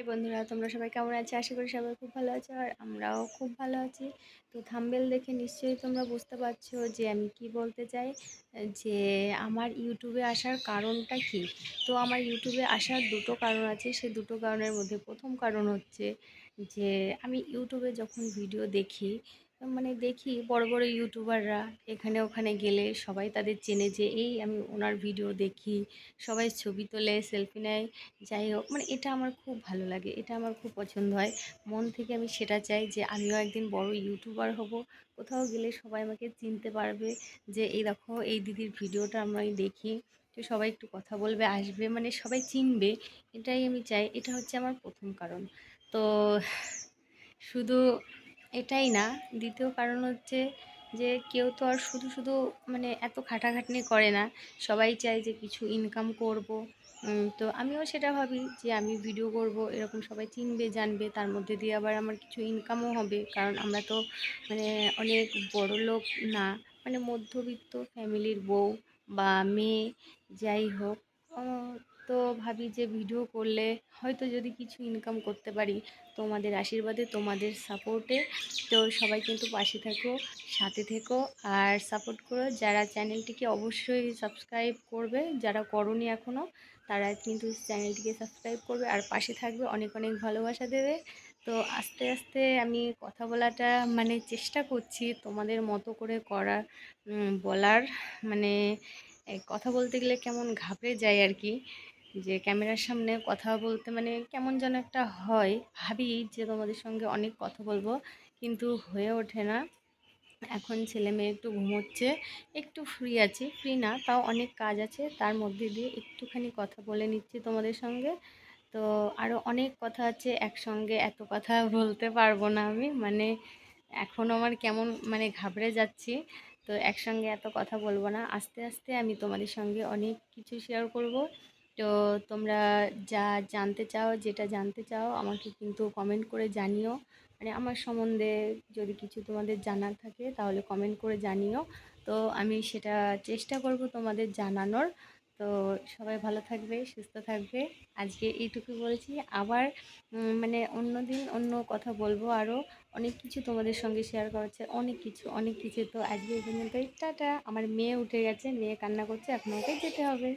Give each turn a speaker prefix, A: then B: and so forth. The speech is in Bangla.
A: বন্ধুরা, তোমরা সবাই কেমন আছো? আশা করি সবাই খুব ভালো আছো আর আমরাও খুব ভালো আছি। তো থাম্বনেল দেখে নিশ্চয়ই তোমরা বুঝতে পারছো যে আমি কি বলতে চাই, যে আমার ইউটিউবে আসার কারণটা কি। তো আমার ইউটিউবে আসার দুটো কারণ আছে। সেই দুটো কারণের মধ্যে প্রথম কারণ হচ্ছে যে আমি ইউটিউবে যখন ভিডিও দেখি, মানে দেখি বড় বড় ইউটিউবাররা এখানে ওখানে গেলে সবাই তাদের চেনে, যে এই আমি ওনার ভিডিও দেখি, সবাই ছবি তোলে, সেলফি নেয়। যাই হোক, মানে এটা আমার খুব ভালো লাগে, এটা আমার খুব পছন্দ হয়। মন থেকে আমি সেটা চাই যে আমিও একদিন বড় ইউটিউবার হব। কোথাও গেলে সবাই আমাকে চিনতে পারবে, যে এই দেখো এই দিদির ভিডিওটা আমি দেখি। তো সবাই একটু কথা বলবে, আসবে, মানে সবাই চিনবে। এটাই আমি চাই, এটা হচ্ছে আমার প্রথম কারণ। তো শুধু এটাই না, দ্বিতীয় কারণ হচ্ছে যে কেউ তো আর শুধু শুধু মানে এত খাটাখাটনি করে না। সবাই চায় যে কিছু ইনকাম করব। তো আমিও সেটা ভাবি যে আমি ভিডিও করব, এরকম সবাই চিনবে জানবে, তার মধ্যে দিয়ে আবার আমার কিছু ইনকামও হবে। কারণ আমরা তো মানে অনেক বড় লোক না, মানে মধ্যবিত্ত ফ্যামিলির বউ বা মেয়ে, যাই হোক। আহ, তো ভাবি যে ভিডিও করলে হয়তো যদি কিছু ইনকাম করতে পারি, তোমাদের আশীর্বাদে, তোমাদের সাপোর্টে। তো সবাই কিন্তু পাশে থেকো, সাথে থেকো, আর সাপোর্ট করো। যারা চ্যানেলটিকে অবশ্যই সাবস্ক্রাইব করবে, যারা করোনি এখনও, তারা কিন্তু চ্যানেলটিকে সাবস্ক্রাইব করবে আর পাশে থাকবে, অনেক অনেক ভালোবাসা দেবে। তো আস্তে আস্তে আমি কথা বলাটা মানে চেষ্টা করছি তোমাদের মতো করে করার, বলার, মানে কথা বলতে গেলে কেমন ঘাবড়ে যায় আর কি। যে ক্যামেরার সামনে কথা বলতে মানে কেমন যেন একটা হয়, ভাবি যে তোমাদের সঙ্গে অনেক কথা বলবো, কিন্তু হয়ে ওঠে না। এখন ছেলে মেয়ে একটু ঘুমোচ্ছে, একটু ফ্রি আছি, ফ্রি না তাও অনেক কাজ আছে, তার মধ্যে দিয়ে একটুখানি কথা বলে নিচ্ছি তোমাদের সঙ্গে। তো আরও অনেক কথা আছে, একসঙ্গে এত কথা বলতে পারবো না আমি, মানে এখন আমার কেমন মানে ঘাবড়ে যাচ্ছি। তো একসঙ্গে এত কথা বলবো না, আস্তে আস্তে আমি তোমাদের সঙ্গে অনেক কিছু শেয়ার করব। তো তোমরা যা জানতে চাও, যেটা জানতে চাও আমাকে কিন্তু কমেন্ট করে জানিও। মানে আমার সম্বন্ধে যদি কিছু তোমাদের জানার থাকে তাহলে কমেন্ট করে জানিও। তো আমি সেটা চেষ্টা করব তোমাদের জানানোর। তো সবাই ভালো থাকবে, সুস্থ থাকবে। আজকে এইটুকু বলছি, আবার মানে অন্য দিন অন্য কথা বলবো। আরও অনেক কিছু তোমাদের সঙ্গে শেয়ার করা হচ্ছে, অনেক কিছু অনেক কিছু। তো আজকে এই পর্যন্তই, টাটা। আমার মেয়ে উঠে গেছে, মেয়ে কান্না করছে, এখন ওকে যেতে হবে।